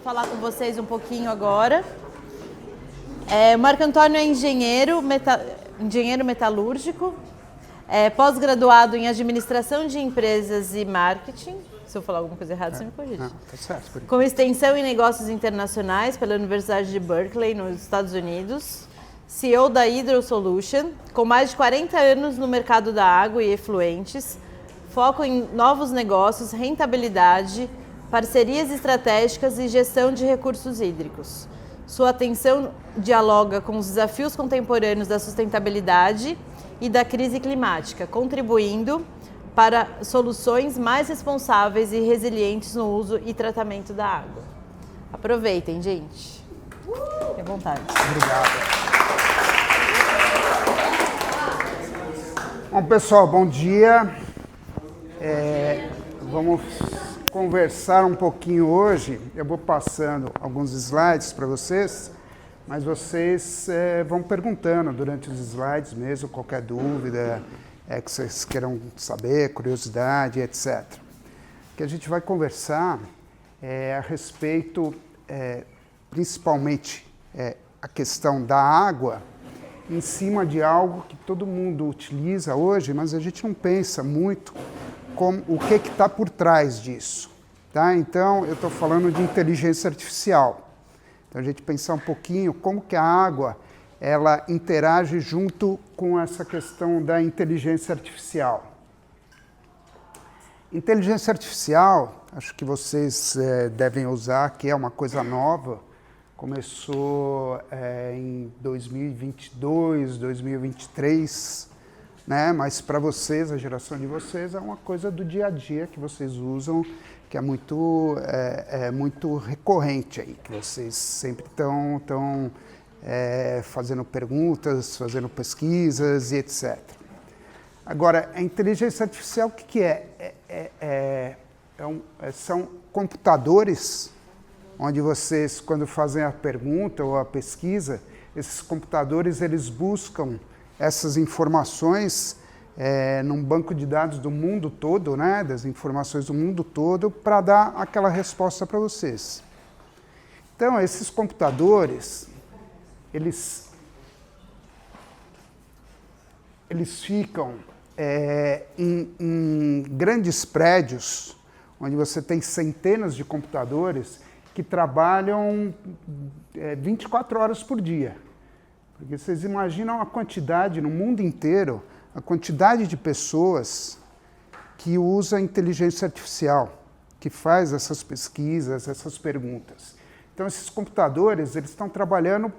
falar com vocês um pouquinho agora. O Marco Antônio é engenheiro metalúrgico, pós-graduado em administração de empresas e marketing. Se eu falar alguma coisa errada, você me corrige. Não, tá certo. Com extensão em negócios internacionais pela Universidade de Berkeley, nos Estados Unidos. CEO da Hydro Solution, com mais de 40 anos no mercado da água e efluentes. Foco em novos negócios, rentabilidade, parcerias estratégicas e gestão de recursos hídricos. Sua atenção dialoga com os desafios contemporâneos da sustentabilidade e da crise climática, contribuindo para soluções mais responsáveis e resilientes no uso e tratamento da água. Aproveitem, gente. Fique à vontade. Obrigado. Bom, pessoal, bom dia. Vamos conversar um pouquinho hoje. Eu vou passando alguns slides para vocês, mas vocês vão perguntando durante os slides mesmo, qualquer dúvida que vocês queiram saber, curiosidade, etc. O que a gente vai conversar a respeito, principalmente, a questão da água, em cima de algo que todo mundo utiliza hoje, mas a gente não pensa muito como o que está por trás disso. Tá? Então, eu estou falando de inteligência artificial. Então, a gente pensar um pouquinho como que a água ela interage junto com essa questão da inteligência artificial. Inteligência artificial, acho que vocês devem usar, que é uma coisa nova. Começou em 2022, 2023, né? Mas para vocês, a geração de vocês, é uma coisa do dia a dia que vocês usam, que é muito recorrente aí, que vocês sempre estão fazendo perguntas, fazendo pesquisas e etc. Agora, a inteligência artificial, o que é? São computadores onde vocês, quando fazem a pergunta ou a pesquisa, esses computadores eles buscam essas informações num banco de dados do mundo todo, né, das informações do mundo todo, para dar aquela resposta para vocês. Então, esses computadores, eles ficam em grandes prédios, onde você tem centenas de computadores que trabalham 24 horas por dia. Porque vocês imaginam a quantidade, no mundo inteiro, a quantidade de pessoas que usa inteligência artificial, que faz essas pesquisas, essas perguntas. Então, esses computadores, eles estão trabalhando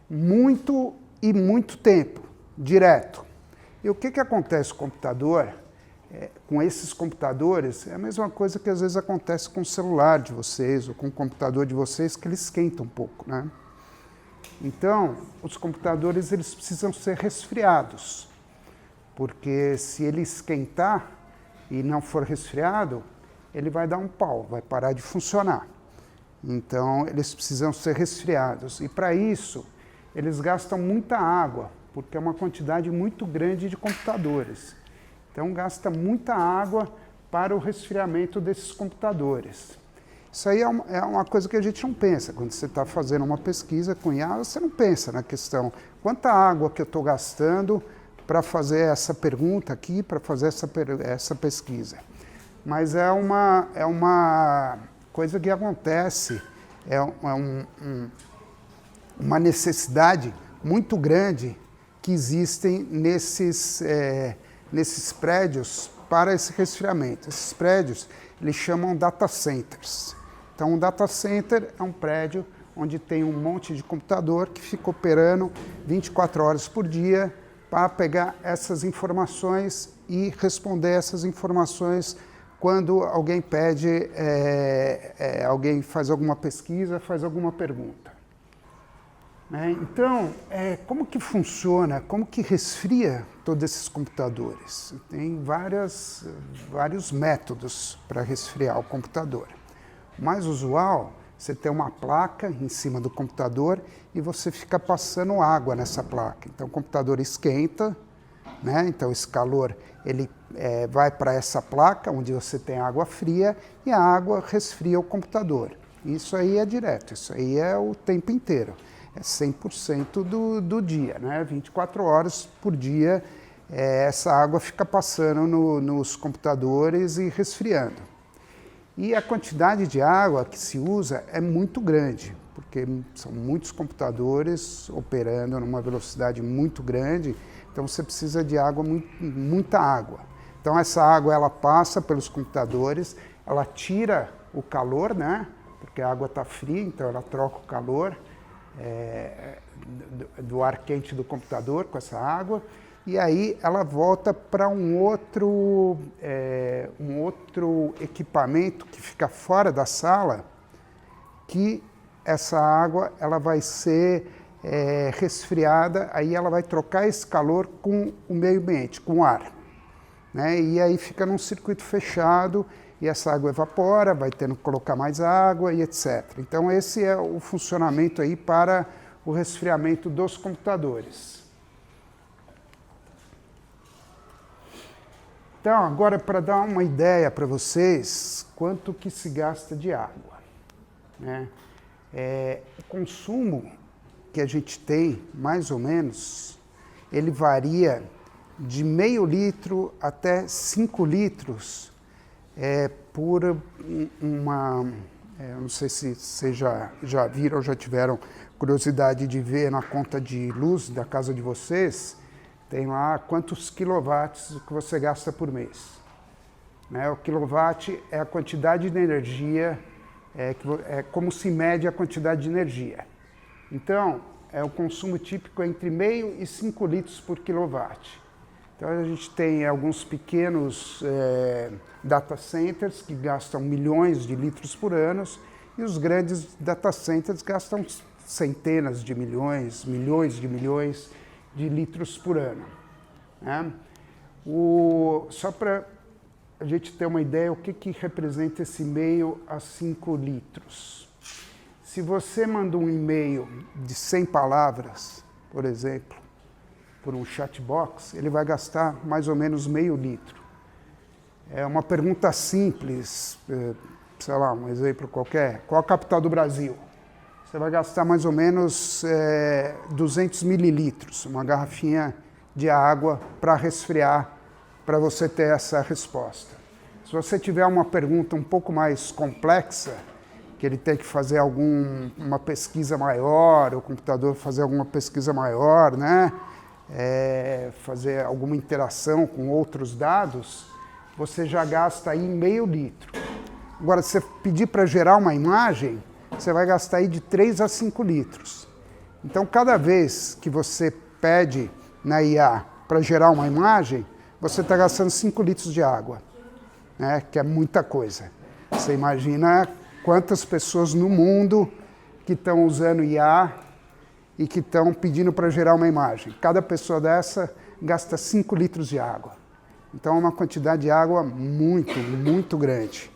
muito tempo, direto. E o que acontece com o computador? Com esses computadores, é a mesma coisa que às vezes acontece com o celular de vocês ou com o computador de vocês, que ele esquenta um pouco, né? Então, os computadores eles precisam ser resfriados, porque se ele esquentar e não for resfriado, ele vai dar um pau, vai parar de funcionar. Então, eles precisam ser resfriados. E para isso, eles gastam muita água, porque é uma quantidade muito grande de computadores. Então, gasta muita água para o resfriamento desses computadores. Isso aí é uma coisa que a gente não pensa. Quando você está fazendo uma pesquisa com IA, você não pensa na questão quanta água que eu estou gastando para fazer essa pergunta aqui, para fazer essa pesquisa. Mas é uma coisa que acontece, uma necessidade muito grande que existem nesses prédios para esse resfriamento. Esses prédios, eles chamam data centers. Então, um data center é um prédio onde tem um monte de computador que fica operando 24 horas por dia para pegar essas informações e responder essas informações quando alguém pede, alguém faz alguma pesquisa, faz alguma pergunta. Então, como que funciona, como que resfria todos esses computadores? Tem vários métodos para resfriar o computador. O mais usual, você tem uma placa em cima do computador e você fica passando água nessa placa. Então, o computador esquenta, né? Então, esse calor ele vai para essa placa, onde você tem água fria, e a água resfria o computador. Isso aí é direto, isso aí é o tempo inteiro. É 100% do dia, né? 24 horas por dia, essa água fica passando nos computadores e resfriando. E a quantidade de água que se usa é muito grande, porque são muitos computadores operando numa velocidade muito grande, então você precisa de água, muita água. Então essa água ela passa pelos computadores, ela tira o calor, né? Porque a água está fria, então ela troca o calor do ar quente do computador com essa água, e aí ela volta para um outro equipamento que fica fora da sala, que essa água ela vai ser resfriada, aí ela vai trocar esse calor com o meio ambiente, com o ar, né? E aí fica num circuito fechado, e essa água evapora, vai tendo que colocar mais água e etc. Então esse é o funcionamento aí para o resfriamento dos computadores. Então, agora para dar uma ideia para vocês, quanto que se gasta de água, né? O consumo que a gente tem, mais ou menos, ele varia de meio litro até 5 litros por não sei se vocês já viram ou já tiveram curiosidade de ver na conta de luz da casa de vocês, tem lá quantos quilowatts que você gasta por mês. Né? O quilowatt é a quantidade de energia, é como se mede a quantidade de energia. Então, o consumo típico é entre meio e 5 litros por quilowatt. Então a gente tem alguns pequenos data centers que gastam milhões de litros por ano, e os grandes data centers gastam centenas de milhões, milhões de litros por ano, né? Só para a gente ter uma ideia, o que representa esse meio a 5 litros. Se você manda um e-mail de 100 palavras, por exemplo, por um chatbox, ele vai gastar mais ou menos meio litro. É uma pergunta simples, sei lá, um exemplo qualquer. Qual a capital do Brasil? Você vai gastar mais ou menos 200 mililitros, uma garrafinha de água para resfriar, para você ter essa resposta. Se você tiver uma pergunta um pouco mais complexa, que ele tem que fazer uma pesquisa maior, o computador fazer alguma pesquisa maior, né? Fazer alguma interação com outros dados, você já gasta aí meio litro. Agora, se você pedir para gerar uma imagem, você vai gastar aí de 3 a 5 litros. Então, cada vez que você pede na IA para gerar uma imagem, você está gastando 5 litros de água, né? Que é muita coisa. Você imagina quantas pessoas no mundo que estão usando IA e que estão pedindo para gerar uma imagem. Cada pessoa dessa gasta 5 litros de água. Então é uma quantidade de água muito grande.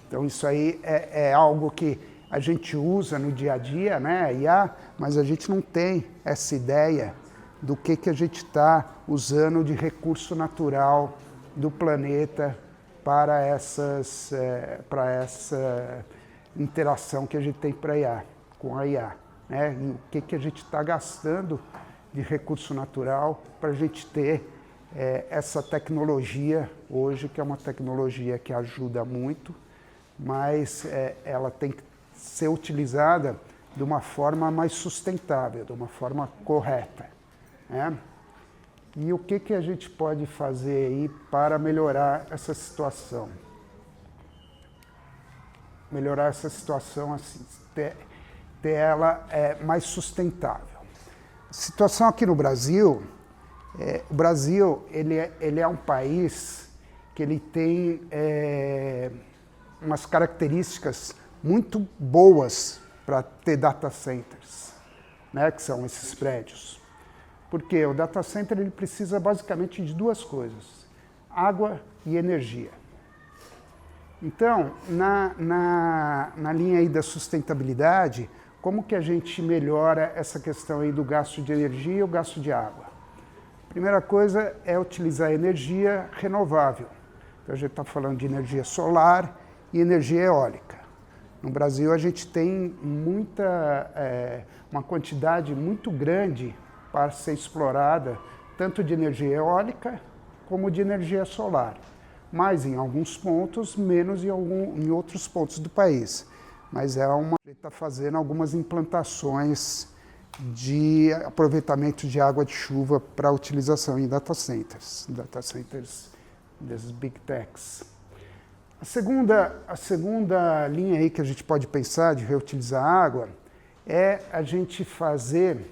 Então isso aí é algo que a gente usa no dia a dia, né, IA, mas a gente não tem essa ideia do que a gente está usando de recurso natural do planeta para essa interação que a gente tem com a IA. Né? E o que a gente está gastando de recurso natural para a gente ter essa tecnologia hoje, que é uma tecnologia que ajuda muito, mas ela tem que ser utilizada de uma forma mais sustentável, de uma forma correta, né? E o que a gente pode fazer aí para melhorar essa situação? Melhorar essa situação, assim, ter ela mais sustentável. A situação aqui no Brasil, o Brasil ele é um país que ele tem umas características muito boas para ter data centers, né, que são esses prédios. Porque o data center ele precisa basicamente de duas coisas: água e energia. Então, na linha aí da sustentabilidade, como que a gente melhora essa questão aí do gasto de energia e o gasto de água? Primeira coisa é utilizar energia renovável. Então, a gente está falando de energia solar e energia eólica. No Brasil, a gente tem uma quantidade muito grande para ser explorada, tanto de energia eólica como de energia solar. Mais em alguns pontos, menos em outros pontos do país. Mas a gente está fazendo algumas implantações de aproveitamento de água de chuva para utilização em data centers desses big techs. A segunda linha aí que a gente pode pensar de reutilizar água é a gente fazer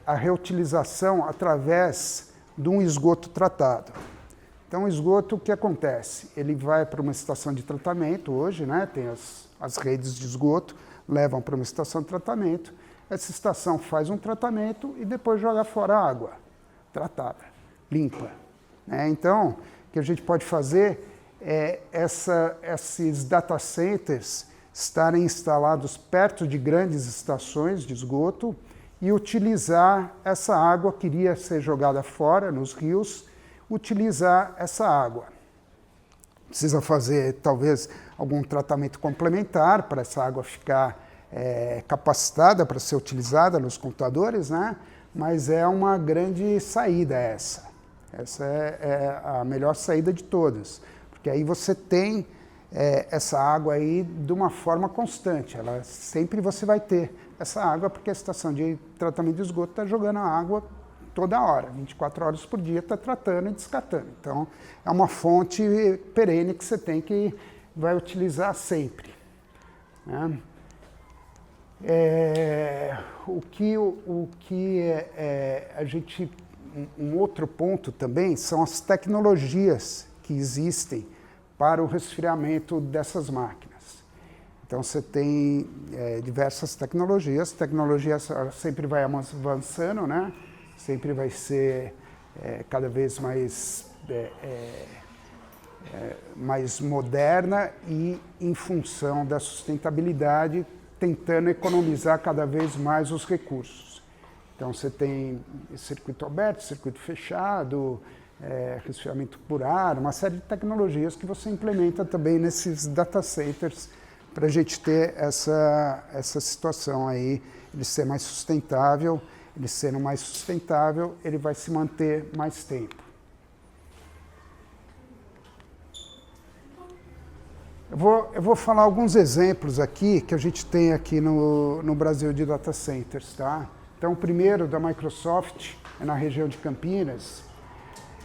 a reutilização através de um esgoto tratado. Então, o esgoto, o que acontece? Ele vai para uma estação de tratamento hoje, né? Tem as redes de esgoto, levam para uma estação de tratamento, essa estação faz um tratamento e depois joga fora a água tratada, limpa. Né? Então, o que a gente pode fazer é esses data centers estarem instalados perto de grandes estações de esgoto e utilizar essa água que iria ser jogada fora nos rios, utilizar essa água. Precisa fazer, talvez, algum tratamento complementar para essa água ficar capacitada para ser utilizada nos computadores, né? Mas é uma grande saída essa. Essa é a melhor saída de todas, porque aí você tem essa água aí de uma forma constante. Sempre você vai ter essa água, porque a estação de tratamento de esgoto está jogando a água toda hora, 24 horas por dia, está tratando e descartando. Então, é uma fonte perene que você vai utilizar sempre. Né? Um outro ponto também são as tecnologias que existem para o resfriamento dessas máquinas. Então, você tem diversas tecnologias, sempre vai avançando, né? Sempre vai ser cada vez mais moderna e em função da sustentabilidade, tentando economizar cada vez mais os recursos. Então, você tem circuito aberto, circuito fechado, resfriamento por ar, uma série de tecnologias que você implementa também nesses data centers para a gente ter essa situação aí, ele ser mais sustentável. Ele sendo mais sustentável, ele vai se manter mais tempo. Eu vou falar alguns exemplos aqui que a gente tem aqui no Brasil de data centers, tá? Então, o primeiro da Microsoft é na região de Campinas.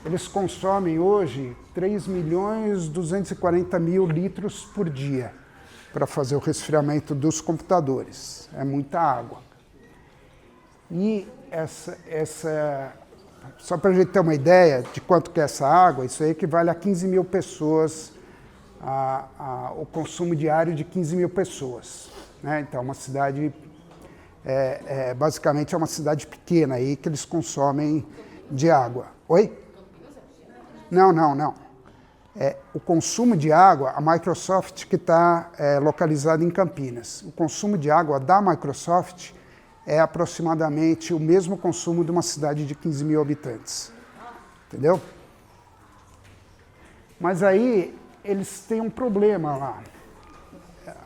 Eles consomem hoje 3.240.000 litros por dia para fazer o resfriamento dos computadores. É muita água. E só para a gente ter uma ideia de quanto que é essa água, isso aí equivale a 15 mil pessoas, o consumo diário de 15 mil pessoas. Né? Então, uma cidade, basicamente é uma cidade pequena aí que eles consomem de água. Oi? Não. O consumo de água, a Microsoft que está localizada em Campinas. O consumo de água da Microsoft é aproximadamente o mesmo consumo de uma cidade de 15 mil habitantes. Entendeu? Mas aí eles têm um problema lá.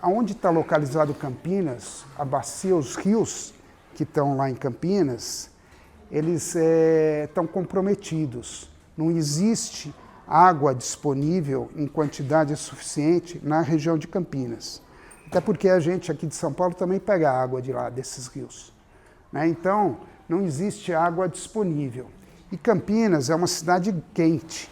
Onde está localizado Campinas, a bacia, os rios que estão lá em Campinas, eles estão comprometidos. Não existe água disponível em quantidade suficiente na região de Campinas. Até porque a gente aqui de São Paulo também pega água de lá, desses rios. Né? Então, não existe água disponível. E Campinas é uma cidade quente.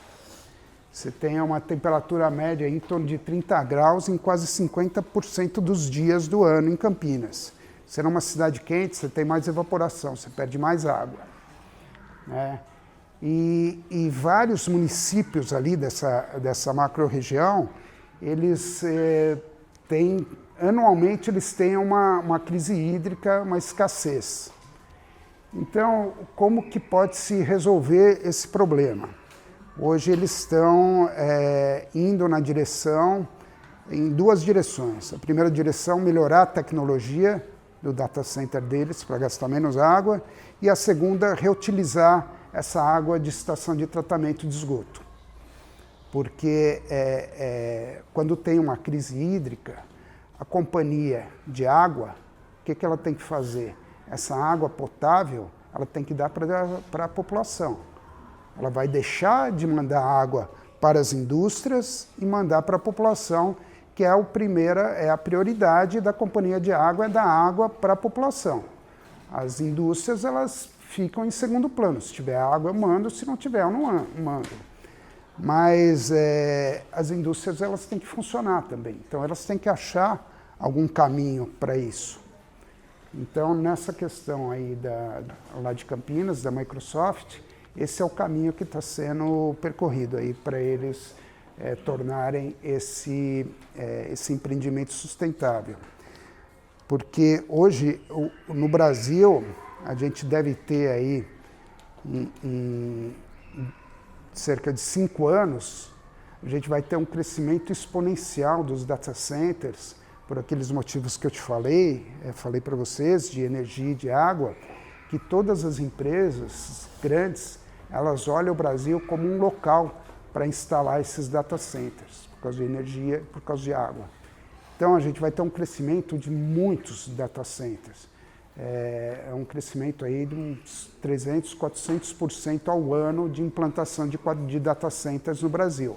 Você tem uma temperatura média em torno de 30 graus em quase 50% dos dias do ano em Campinas. Sendo uma cidade quente, você tem mais evaporação, você perde mais água. Né? E vários municípios ali dessa macro-região, eles anualmente eles têm uma crise hídrica, uma escassez. Então, como que pode se resolver esse problema? Hoje eles estão indo em duas direções. A primeira direção, melhorar a tecnologia do data center deles para gastar menos água, e a segunda, reutilizar essa água de estação de tratamento de esgoto. Porque quando tem uma crise hídrica, a companhia de água, o que ela tem que fazer? Essa água potável, ela tem que dar para a população. Ela vai deixar de mandar água para as indústrias e mandar para a população, que é a prioridade da companhia de água, é dar água para a população. As indústrias, elas ficam em segundo plano. Se tiver água, eu mando, se não tiver, eu não mando. Mas as indústrias, elas têm que funcionar também. Então, elas têm que achar algum caminho para isso. Então, nessa questão aí lá de Campinas, da Microsoft, esse é o caminho que está sendo percorrido aí para eles tornarem esse empreendimento sustentável. Porque hoje, no Brasil, a gente deve ter aí, em cerca de 5 anos, a gente vai ter um crescimento exponencial dos data centers, por aqueles motivos que eu te falei para vocês, de energia e de água, que todas as empresas grandes, elas olham o Brasil como um local para instalar esses data centers, por causa de energia, por causa de água. Então, a gente vai ter um crescimento de muitos data centers. É um crescimento aí de uns 300%, 400% ao ano de implantação de data centers no Brasil.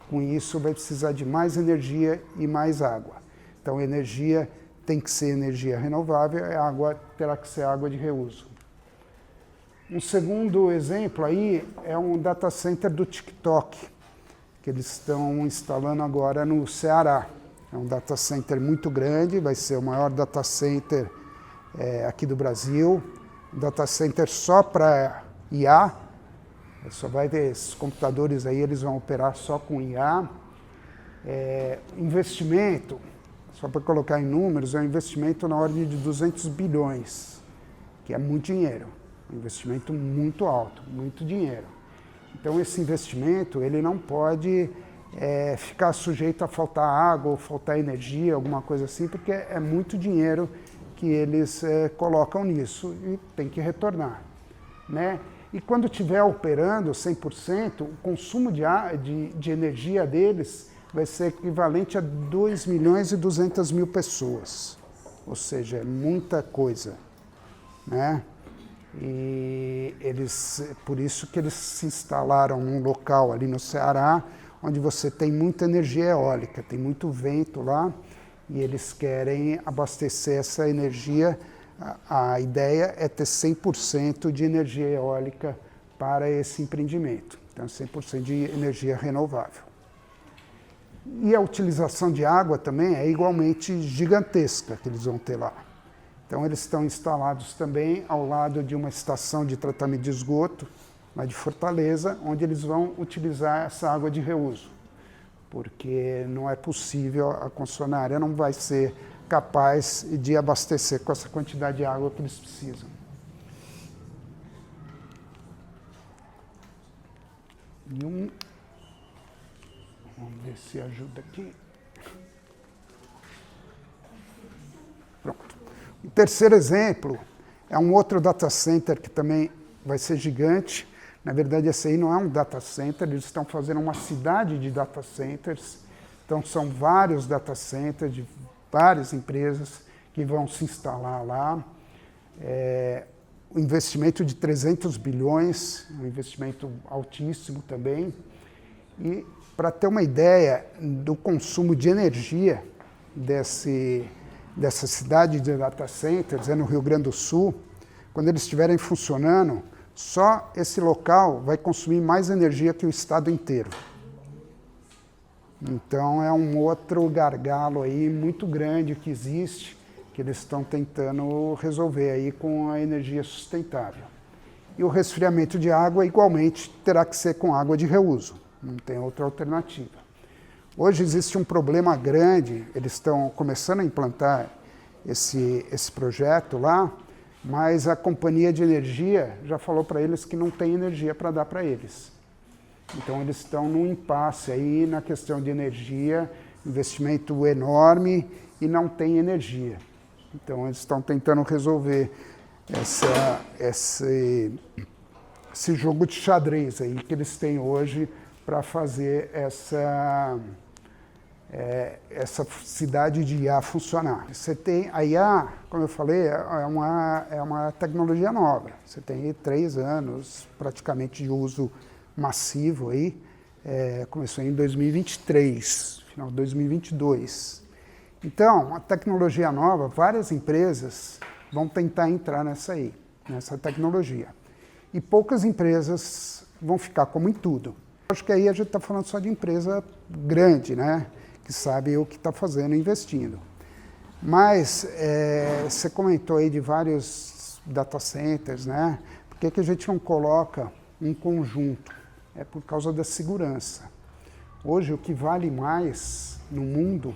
Com isso, vai precisar de mais energia e mais água. Então, energia tem que ser energia renovável, a água terá que ser água de reuso. Um segundo exemplo aí é um data center do TikTok, que eles estão instalando agora no Ceará. É um data center muito grande, vai ser o maior data center aqui do Brasil. Um data center só para IA, só vai ter esses computadores aí, eles vão operar só com IA. Investimento, só para colocar em números, é um investimento na ordem de 200 bilhões, que é muito dinheiro, um investimento muito alto, muito dinheiro. Então esse investimento, ele não pode ficar sujeito a faltar água ou faltar energia, alguma coisa assim, porque é muito dinheiro que eles colocam nisso e tem que retornar, né? E quando estiver operando 100%, o consumo de energia deles vai ser equivalente a 2.200.000 pessoas, ou seja, é muita coisa, né? E por isso que eles se instalaram num local ali no Ceará, onde você tem muita energia eólica, tem muito vento lá, e eles querem abastecer essa energia. A ideia é ter 100% de energia eólica para esse empreendimento, então 100% de energia renovável. E a utilização de água também é igualmente gigantesca que eles vão ter lá. Então eles estão instalados também ao lado de uma estação de tratamento de esgoto, lá de Fortaleza, onde eles vão utilizar essa água de reuso, porque não é possível, a concessionária não vai ser capaz de abastecer com essa quantidade de água que eles precisam. Vamos ver se ajuda aqui. Pronto. O terceiro exemplo é um outro data center que também vai ser gigante. Na verdade, esse aí não é um data center, eles estão fazendo uma cidade de data centers. Então, são vários data centers de várias empresas que vão se instalar lá. O investimento de 300 bilhões, um investimento altíssimo também. E, para ter uma ideia do consumo de energia dessa cidade de data centers, no Rio Grande do Sul, quando eles estiverem funcionando, só esse local vai consumir mais energia que o estado inteiro. Então é um outro gargalo aí muito grande que existe, que eles estão tentando resolver aí com a energia sustentável. E o resfriamento de água igualmente terá que ser com água de reuso, não tem outra alternativa. Hoje existe um problema grande, eles estão começando a implantar esse projeto lá, mas a companhia de energia já falou para eles que não tem energia para dar para eles. Então eles estão num impasse aí na questão de energia, investimento enorme e não tem energia. Então eles estão tentando resolver esse jogo de xadrez aí que eles têm hoje para fazer essa cidade de IA funcionar. Você tem a IA, como eu falei, é uma tecnologia nova. Você tem aí 3 anos praticamente de uso massivo aí. Começou em 2023, final de 2022. Então, uma tecnologia nova, várias empresas vão tentar entrar nessa tecnologia. E poucas empresas vão ficar como em tudo. Acho que aí a gente está falando só de empresa grande, né? Que sabe o que está fazendo e investindo. Mas você comentou aí de vários data centers, né? Por que a gente não coloca um conjunto? É por causa da segurança. Hoje o que vale mais no mundo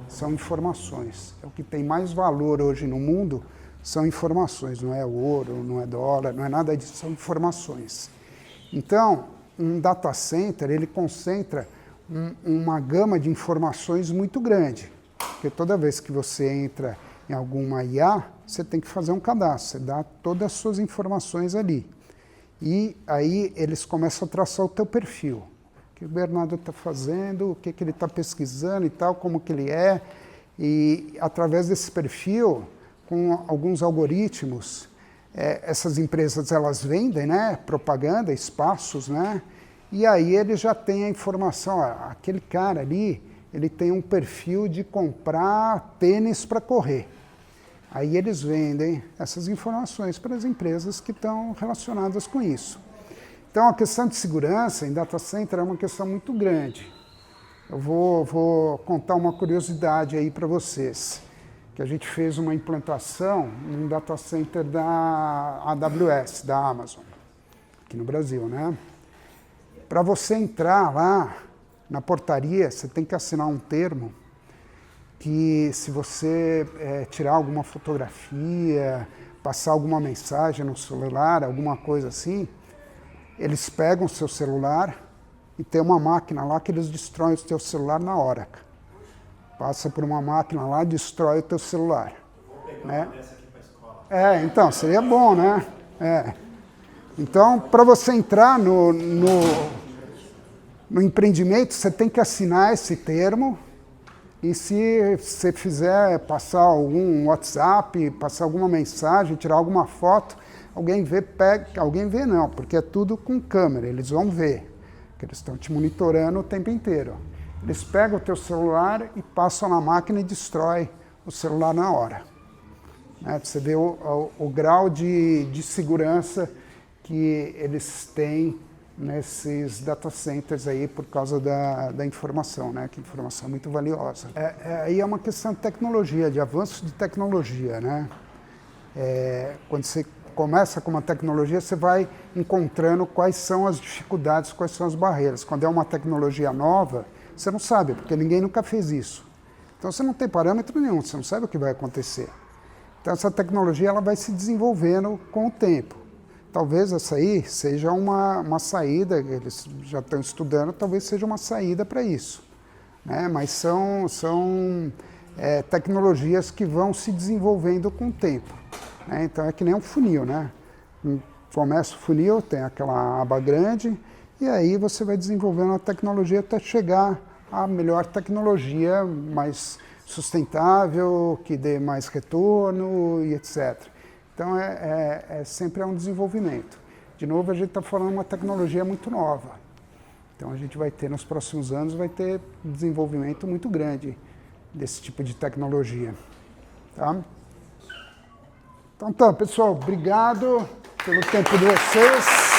são informações. O que tem mais valor hoje no mundo são informações, não é ouro, não é dólar, não é nada disso, são informações. Então, um data center, ele concentra uma gama de informações muito grande, porque toda vez que você entra em alguma IA, você tem que fazer um cadastro, você dá todas as suas informações ali. E aí eles começam a traçar o teu perfil. O que o Bernardo está fazendo, o que ele está pesquisando e tal, como que ele é. E através desse perfil, com alguns algoritmos, essas empresas elas vendem, né, propaganda, espaços, né? E aí ele já tem a informação, ó, aquele cara ali, ele tem um perfil de comprar tênis para correr. Aí eles vendem essas informações para as empresas que estão relacionadas com isso. Então a questão de segurança em data center é uma questão muito grande. Eu vou contar uma curiosidade aí para vocês, que a gente fez uma implantação num data center da AWS, da Amazon, aqui no Brasil, né? Para você entrar lá na portaria, você tem que assinar um termo que se você tirar alguma fotografia, passar alguma mensagem no celular, alguma coisa assim, eles pegam o seu celular e tem uma máquina lá que eles destroem o seu celular na hora. Passa por uma máquina lá, destrói o teu celular. Vou pegar né? uma dessa aqui para a escola. Então, seria bom, né? Então, para você entrar no empreendimento, você tem que assinar esse termo. E se você fizer passar algum WhatsApp, passar alguma mensagem, tirar alguma foto, alguém vê, alguém vê não, porque é tudo com câmera, eles vão ver, que eles estão te monitorando o tempo inteiro. Eles pegam o teu celular e passam na máquina e destrói o celular na hora. Né? Você vê o grau de segurança que eles têm nesses data centers aí por causa da informação, né? Que informação é muito valiosa. Aí é uma questão de tecnologia, de avanço de tecnologia, né? Quando você começa com uma tecnologia, você vai encontrando quais são as dificuldades, quais são as barreiras. Quando é uma tecnologia nova, você não sabe, porque ninguém nunca fez isso. Então você não tem parâmetro nenhum, você não sabe o que vai acontecer. Então essa tecnologia ela vai se desenvolvendo com o tempo. Talvez essa aí seja uma saída, eles já estão estudando, talvez seja uma saída para isso. Né? Mas são tecnologias que vão se desenvolvendo com o tempo. Né? Então é que nem um funil, né? Começa o funil, tem aquela aba grande, e aí você vai desenvolvendo a tecnologia até chegar à melhor tecnologia, mais sustentável, que dê mais retorno e etc. Então, sempre um desenvolvimento. De novo, a gente está falando de uma tecnologia muito nova. Então, a gente vai ter, nos próximos anos, vai ter um desenvolvimento muito grande desse tipo de tecnologia. Tá? Então, pessoal, obrigado pelo tempo de vocês.